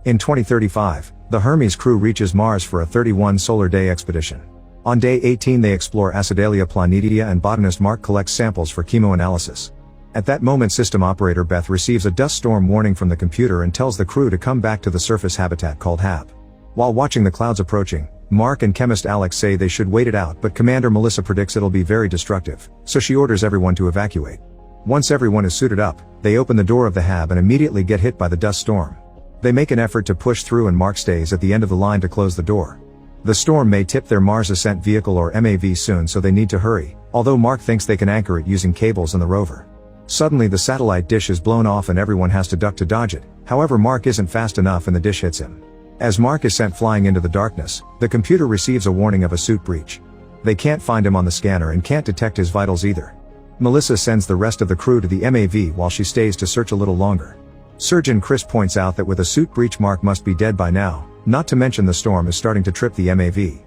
In 2035, the Hermes crew reaches Mars for a 31 solar day expedition. On day 18 they explore Acidalia planitia and botanist Mark collects samples for chemoanalysis. At that moment system operator Beth receives a dust storm warning from the computer and tells the crew to come back to the surface habitat called HAB. While watching the clouds approaching, Mark and chemist Alex say they should wait it out, but Commander Melissa predicts it'll be very destructive, so she orders everyone to evacuate. Once everyone is suited up, they open the door of the HAB and immediately get hit by the dust storm. They make an effort to push through and Mark stays at the end of the line to close the door. The storm may tip their Mars Ascent Vehicle or MAV soon, so they need to hurry, although Mark thinks they can anchor it using cables and the rover. Suddenly the satellite dish is blown off and everyone has to duck to dodge it, however Mark isn't fast enough and the dish hits him. As Mark is sent flying into the darkness, the computer receives a warning of a suit breach. They can't find him on the scanner and can't detect his vitals either. Melissa sends the rest of the crew to the MAV while she stays to search a little longer. Surgeon Chris points out that with a suit breach Mark must be dead by now, not to mention the storm is starting to trip the MAV.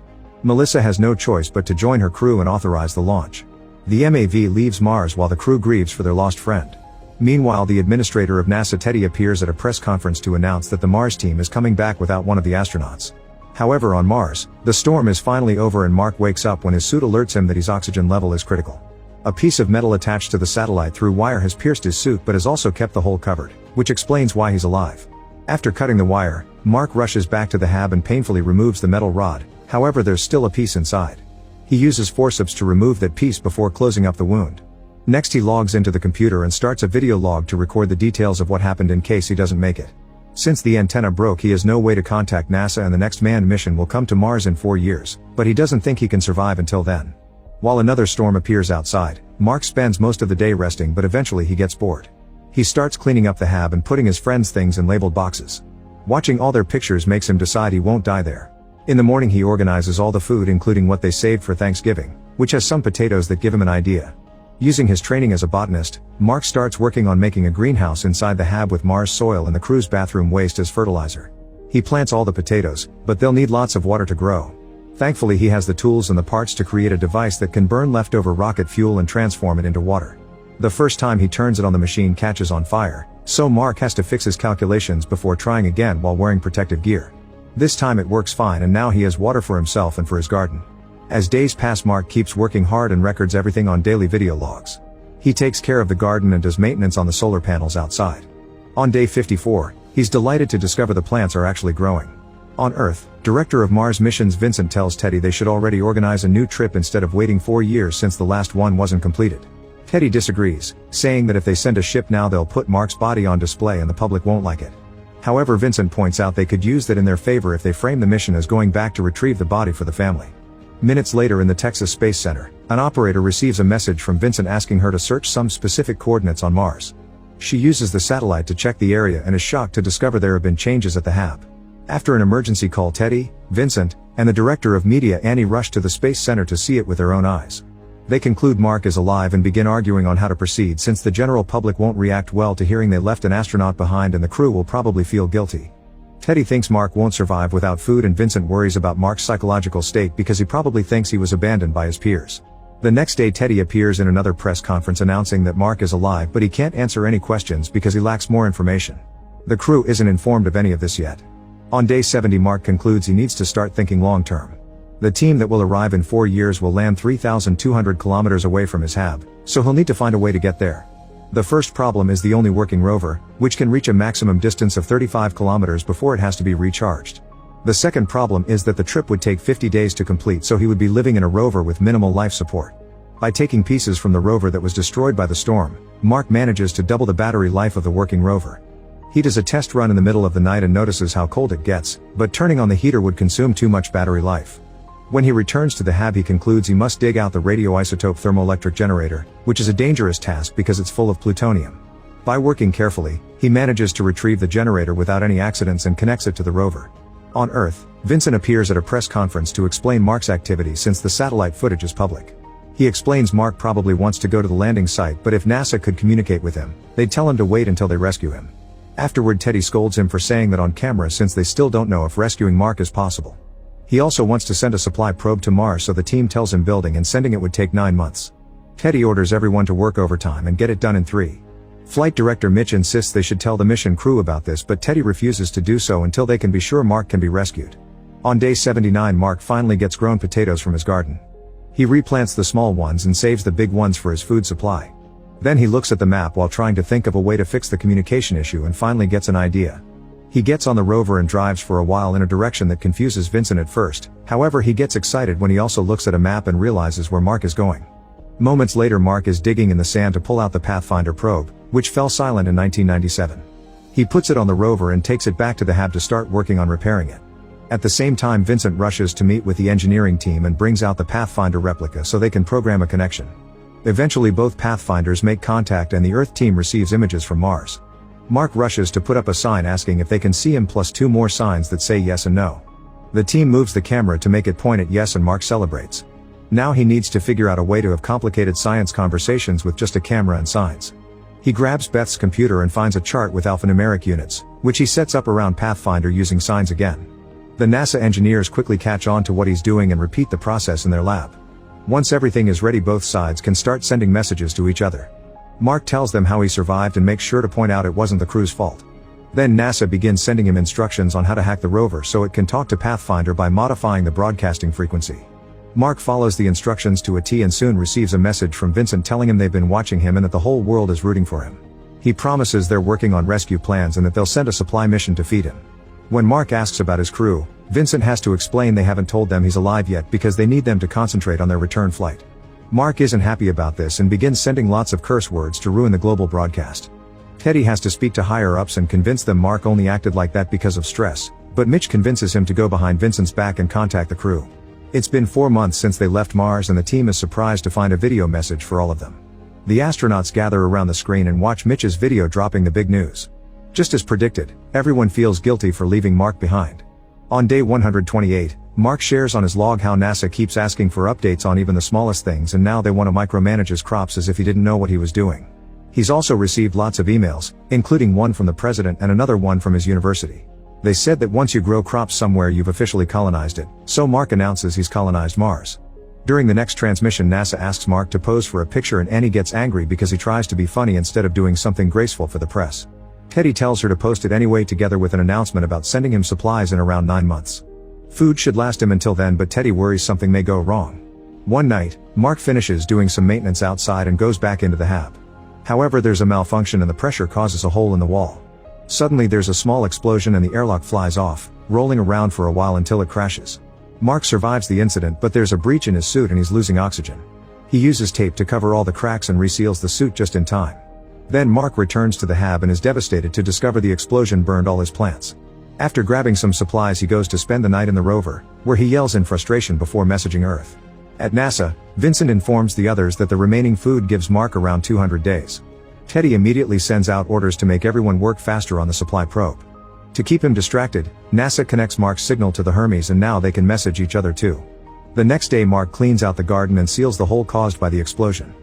Melissa has no choice but to join her crew and authorize the launch. The MAV leaves Mars while the crew grieves for their lost friend. Meanwhile, the administrator of NASA Teddy appears at a press conference to announce that the Mars team is coming back without one of the astronauts. However, on Mars, the storm is finally over and Mark wakes up when his suit alerts him that his oxygen level is critical. A piece of metal attached to the satellite through wire has pierced his suit but has also kept the hole covered, which explains why he's alive. After cutting the wire, Mark rushes back to the HAB and painfully removes the metal rod, however there's still a piece inside. He uses forceps to remove that piece before closing up the wound. Next he logs into the computer and starts a video log to record the details of what happened in case he doesn't make it. Since the antenna broke he has no way to contact NASA and the next manned mission will come to Mars in 4 years, but he doesn't think he can survive until then. While another storm appears outside, Mark spends most of the day resting but eventually he gets bored. He starts cleaning up the HAB and putting his friends' things in labeled boxes. Watching all their pictures makes him decide he won't die there. In the morning he organizes all the food including what they saved for Thanksgiving, which has some potatoes that give him an idea. Using his training as a botanist, Mark starts working on making a greenhouse inside the HAB with Mars soil and the crew's bathroom waste as fertilizer. He plants all the potatoes, but they'll need lots of water to grow. Thankfully he has the tools and the parts to create a device that can burn leftover rocket fuel and transform it into water. The first time he turns it on the machine catches on fire, so Mark has to fix his calculations before trying again while wearing protective gear. This time it works fine and now he has water for himself and for his garden. As days pass Mark keeps working hard and records everything on daily video logs. He takes care of the garden and does maintenance on the solar panels outside. On day 54, he's delighted to discover the plants are actually growing. On Earth, Director of Mars missions Vincent tells Teddy they should already organize a new trip instead of waiting 4 years since the last one wasn't completed. Teddy disagrees, saying that if they send a ship now they'll put Mark's body on display and the public won't like it. However, Vincent points out they could use that in their favor if they frame the mission as going back to retrieve the body for the family. Minutes later in the Texas Space Center, an operator receives a message from Vincent asking her to search some specific coordinates on Mars. She uses the satellite to check the area and is shocked to discover there have been changes at the HAB. After an emergency call, Teddy, Vincent, and the director of media Annie rush to the Space Center to see it with their own eyes. They conclude Mark is alive and begin arguing on how to proceed since the general public won't react well to hearing they left an astronaut behind and the crew will probably feel guilty. Teddy thinks Mark won't survive without food and Vincent worries about Mark's psychological state because he probably thinks he was abandoned by his peers. The next day Teddy appears in another press conference announcing that Mark is alive but he can't answer any questions because he lacks more information. The crew isn't informed of any of this yet. On day 70 Mark concludes he needs to start thinking long term. The team that will arrive in 4 years will land 3,200 kilometers away from his HAB, so he'll need to find a way to get there. The first problem is the only working rover, which can reach a maximum distance of 35 kilometers before it has to be recharged. The second problem is that the trip would take 50 days to complete, so he would be living in a rover with minimal life support. By taking pieces from the rover that was destroyed by the storm, Mark manages to double the battery life of the working rover. He does a test run in the middle of the night and notices how cold it gets, but turning on the heater would consume too much battery life. When he returns to the HAB he concludes he must dig out the radioisotope thermoelectric generator, which is a dangerous task because it's full of plutonium. By working carefully, he manages to retrieve the generator without any accidents and connects it to the rover. On Earth, Vincent appears at a press conference to explain Mark's activities since the satellite footage is public. He explains Mark probably wants to go to the landing site, but if NASA could communicate with him, they'd tell him to wait until they rescue him. Afterward Teddy scolds him for saying that on camera since they still don't know if rescuing Mark is possible. He also wants to send a supply probe to Mars, so the team tells him building and sending it would take 9 months. Teddy orders everyone to work overtime and get it done in 3. Flight director Mitch insists they should tell the mission crew about this, but Teddy refuses to do so until they can be sure Mark can be rescued. On day 79, Mark finally gets grown potatoes from his garden. He replants the small ones and saves the big ones for his food supply. Then he looks at the map while trying to think of a way to fix the communication issue and finally gets an idea. He gets on the rover and drives for a while in a direction that confuses Vincent at first. However, he gets excited when he also looks at a map and realizes where Mark is going. Moments later, Mark is digging in the sand to pull out the Pathfinder probe, which fell silent in 1997. He puts it on the rover and takes it back to the hab to start working on repairing it. At the same time, Vincent rushes to meet with the engineering team and brings out the Pathfinder replica so they can program a connection. Eventually, both Pathfinders make contact and the Earth team receives images from Mars. Mark rushes to put up a sign asking if they can see him, plus 2 more signs that say yes and no. The team moves the camera to make it point at yes and Mark celebrates. Now he needs to figure out a way to have complicated science conversations with just a camera and signs. He grabs Beth's computer and finds a chart with alphanumeric units, which he sets up around Pathfinder using signs again. The NASA engineers quickly catch on to what he's doing and repeat the process in their lab. Once everything is ready, both sides can start sending messages to each other. Mark tells them how he survived and makes sure to point out it wasn't the crew's fault. Then NASA begins sending him instructions on how to hack the rover so it can talk to Pathfinder by modifying the broadcasting frequency. Mark follows the instructions to a T and soon receives a message from Vincent telling him they've been watching him and that the whole world is rooting for him. He promises they're working on rescue plans and that they'll send a supply mission to feed him. When Mark asks about his crew, Vincent has to explain they haven't told them he's alive yet because they need them to concentrate on their return flight. Mark isn't happy about this and begins sending lots of curse words to ruin the global broadcast. Teddy has to speak to higher-ups and convince them Mark only acted like that because of stress, but Mitch convinces him to go behind Vincent's back and contact the crew. It's been 4 months since they left Mars and the team is surprised to find a video message for all of them. The astronauts gather around the screen and watch Mitch's video dropping the big news. Just as predicted, everyone feels guilty for leaving Mark behind. On day 128, Mark shares on his log how NASA keeps asking for updates on even the smallest things and now they want to micromanage his crops as if he didn't know what he was doing. He's also received lots of emails, including one from the president and another one from his university. They said that once you grow crops somewhere you've officially colonized it, so Mark announces he's colonized Mars. During the next transmission, NASA asks Mark to pose for a picture and Annie gets angry because he tries to be funny instead of doing something graceful for the press. Teddy tells her to post it anyway together with an announcement about sending him supplies in around 9 months. Food should last him until then, but Teddy worries something may go wrong. One night, Mark finishes doing some maintenance outside and goes back into the hab. However, there's a malfunction and the pressure causes a hole in the wall. Suddenly there's a small explosion and the airlock flies off, rolling around for a while until it crashes. Mark survives the incident, but there's a breach in his suit and he's losing oxygen. He uses tape to cover all the cracks and reseals the suit just in time. Then Mark returns to the hab and is devastated to discover the explosion burned all his plants. After grabbing some supplies, he goes to spend the night in the rover, where he yells in frustration before messaging Earth. At NASA, Vincent informs the others that the remaining food gives Mark around 200 days. Teddy immediately sends out orders to make everyone work faster on the supply probe. To keep him distracted, NASA connects Mark's signal to the Hermes and now they can message each other too. The next day, Mark cleans out the garden and seals the hole caused by the explosion.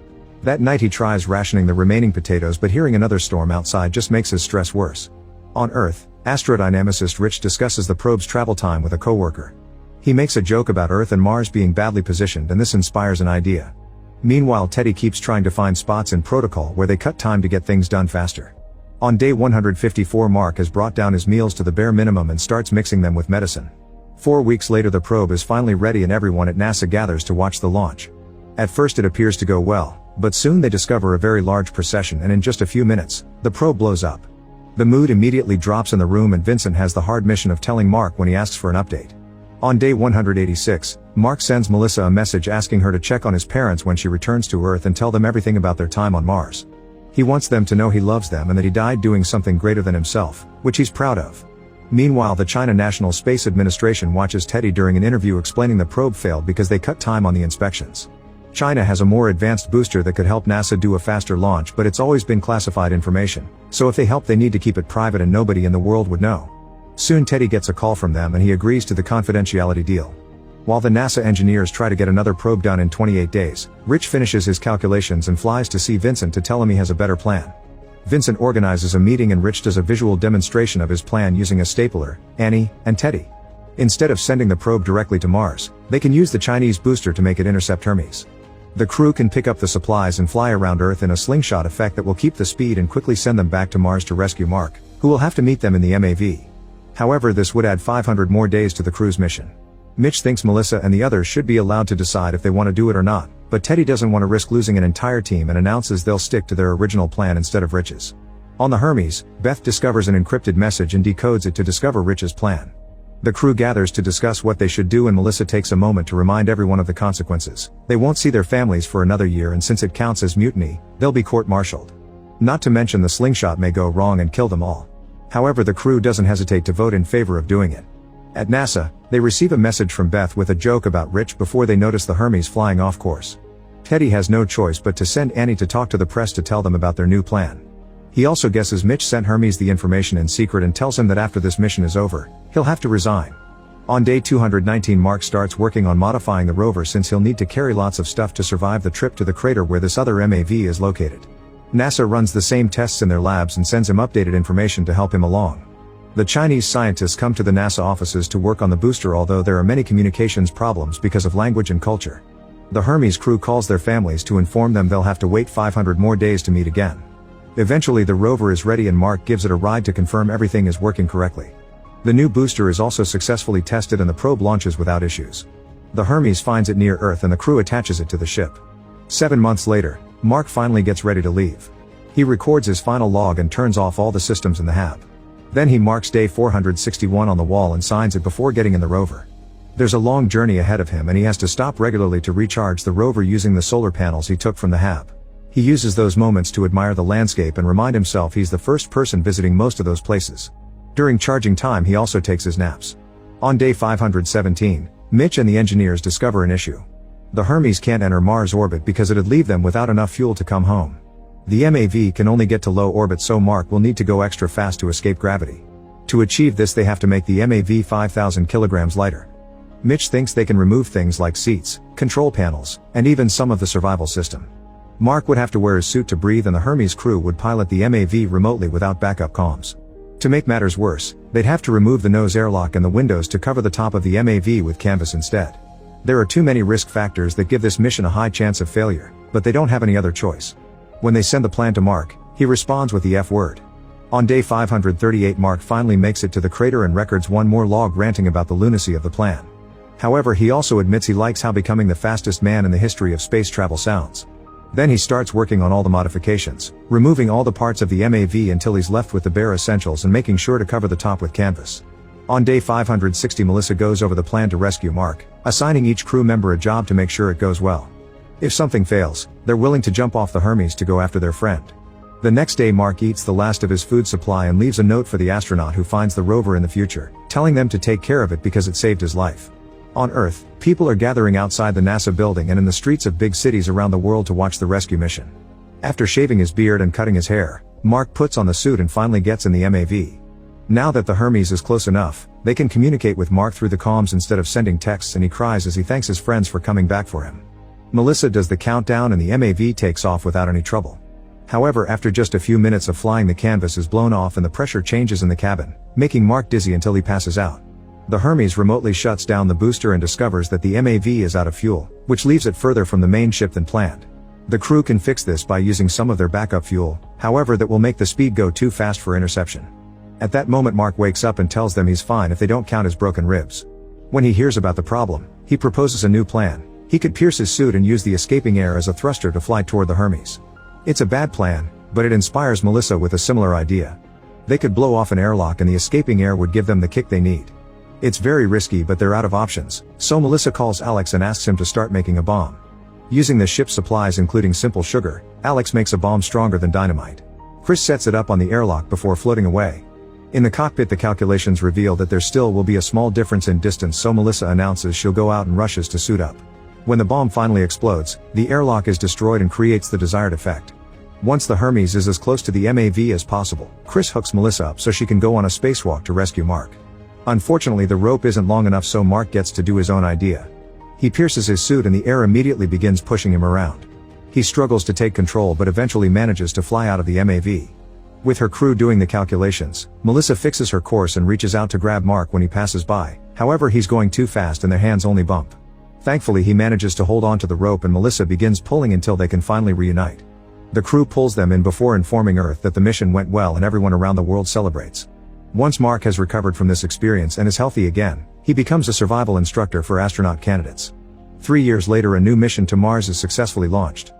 That night he tries rationing the remaining potatoes, but hearing another storm outside just makes his stress worse. On Earth, astrodynamicist Rich discusses the probe's travel time with a coworker. He makes a joke about Earth and Mars being badly positioned and this inspires an idea. Meanwhile, Teddy keeps trying to find spots in protocol where they cut time to get things done faster. On day 154, Mark has brought down his meals to the bare minimum and starts mixing them with medicine. 4 weeks later, the probe is finally ready and everyone at NASA gathers to watch the launch. At first it appears to go well, but soon they discover a very large procession and in just a few minutes, the probe blows up. The mood immediately drops in the room and Vincent has the hard mission of telling Mark when he asks for an update. On day 186, Mark sends Melissa a message asking her to check on his parents when she returns to Earth and tell them everything about their time on Mars. He wants them to know he loves them and that he died doing something greater than himself, which he's proud of. Meanwhile, the China National Space Administration watches Teddy during an interview explaining the probe failed because they cut time on the inspections. China has a more advanced booster that could help NASA do a faster launch, but it's always been classified information, so if they help they need to keep it private and nobody in the world would know. Soon Teddy gets a call from them and he agrees to the confidentiality deal. While the NASA engineers try to get another probe done in 28 days, Rich finishes his calculations and flies to see Vincent to tell him he has a better plan. Vincent organizes a meeting and Rich does a visual demonstration of his plan using a stapler, Annie, and Teddy. Instead of sending the probe directly to Mars, they can use the Chinese booster to make it intercept Hermes. The crew can pick up the supplies and fly around Earth in a slingshot effect that will keep the speed and quickly send them back to Mars to rescue Mark, who will have to meet them in the MAV. However, this would add 500 more days to the crew's mission. Mitch thinks Melissa and the others should be allowed to decide if they want to do it or not, but Teddy doesn't want to risk losing an entire team and announces they'll stick to their original plan instead of Rich's. On the Hermes, Beth discovers an encrypted message and decodes it to discover Rich's plan. The crew gathers to discuss what they should do, and Melissa takes a moment to remind everyone of the consequences. They won't see their families for another year, and since it counts as mutiny, they'll be court-martialed. Not to mention the slingshot may go wrong and kill them all. However, the crew doesn't hesitate to vote in favor of doing it. At NASA, they receive a message from Beth with a joke about Rich before they notice the Hermes flying off course. Teddy has no choice but to send Annie to talk to the press to tell them about their new plan. He also guesses Mitch sent Hermes the information in secret and tells him that after this mission is over, he'll have to resign. On day 219, Mark starts working on modifying the rover since he'll need to carry lots of stuff to survive the trip to the crater where this other MAV is located. NASA runs the same tests in their labs and sends him updated information to help him along. The Chinese scientists come to the NASA offices to work on the booster, although there are many communications problems because of language and culture. The Hermes crew calls their families to inform them they'll have to wait 500 more days to meet again. Eventually the rover is ready and Mark gives it a ride to confirm everything is working correctly. The new booster is also successfully tested and the probe launches without issues. The Hermes finds it near Earth and the crew attaches it to the ship. 7 months later, Mark finally gets ready to leave. He records his final log and turns off all the systems in the hab. Then he marks day 461 on the wall and signs it before getting in the rover. There's a long journey ahead of him and he has to stop regularly to recharge the rover using the solar panels he took from the hab. He uses those moments to admire the landscape and remind himself he's the first person visiting most of those places. During charging time he also takes his naps. On day 517, Mitch and the engineers discover an issue. The Hermes can't enter Mars orbit because it'd leave them without enough fuel to come home. The MAV can only get to low orbit, so Mark will need to go extra fast to escape gravity. To achieve this they have to make the MAV 5,000 kilograms lighter. Mitch thinks they can remove things like seats, control panels, and even some of the survival system. Mark would have to wear his suit to breathe and the Hermes crew would pilot the MAV remotely without backup comms. To make matters worse, they'd have to remove the nose airlock and the windows to cover the top of the MAV with canvas instead. There are too many risk factors that give this mission a high chance of failure, but they don't have any other choice. When they send the plan to Mark, he responds with the F word. On day 538 Mark finally makes it to the crater and records one more log ranting about the lunacy of the plan. However, he also admits he likes how becoming the fastest man in the history of space travel sounds. Then he starts working on all the modifications, removing all the parts of the MAV until he's left with the bare essentials and making sure to cover the top with canvas. On day 560 Melissa goes over the plan to rescue Mark, assigning each crew member a job to make sure it goes well. If something fails, they're willing to jump off the Hermes to go after their friend. The next day Mark eats the last of his food supply and leaves a note for the astronaut who finds the rover in the future, telling them to take care of it because it saved his life. On Earth, people are gathering outside the NASA building and in the streets of big cities around the world to watch the rescue mission. After shaving his beard and cutting his hair, Mark puts on the suit and finally gets in the MAV. Now that the Hermes is close enough, they can communicate with Mark through the comms instead of sending texts, and he cries as he thanks his friends for coming back for him. Melissa does the countdown and the MAV takes off without any trouble. However, after just a few minutes of flying the canvas is blown off and the pressure changes in the cabin, making Mark dizzy until he passes out. The Hermes remotely shuts down the booster and discovers that the MAV is out of fuel, which leaves it further from the main ship than planned. The crew can fix this by using some of their backup fuel, however that will make the speed go too fast for interception. At that moment Mark wakes up and tells them he's fine if they don't count his broken ribs. When he hears about the problem, he proposes a new plan. He could pierce his suit and use the escaping air as a thruster to fly toward the Hermes. It's a bad plan, but it inspires Melissa with a similar idea. They could blow off an airlock and the escaping air would give them the kick they need. It's very risky, but they're out of options, so Melissa calls Alex and asks him to start making a bomb. Using the ship's supplies including simple sugar, Alex makes a bomb stronger than dynamite. Chris sets it up on the airlock before floating away. In the cockpit the calculations reveal that there still will be a small difference in distance, so Melissa announces she'll go out and rushes to suit up. When the bomb finally explodes, the airlock is destroyed and creates the desired effect. Once the Hermes is as close to the MAV as possible, Chris hooks Melissa up so she can go on a spacewalk to rescue Mark. Unfortunately, the rope isn't long enough, so Mark gets to do his own idea. He pierces his suit and the air immediately begins pushing him around. He struggles to take control but eventually manages to fly out of the MAV. With her crew doing the calculations, Melissa fixes her course and reaches out to grab Mark when he passes by, however he's going too fast and their hands only bump. Thankfully he manages to hold on to the rope and Melissa begins pulling until they can finally reunite. The crew pulls them in before informing Earth that the mission went well and everyone around the world celebrates. Once Mark has recovered from this experience and is healthy again, he becomes a survival instructor for astronaut candidates. 3 years later a new mission to Mars is successfully launched.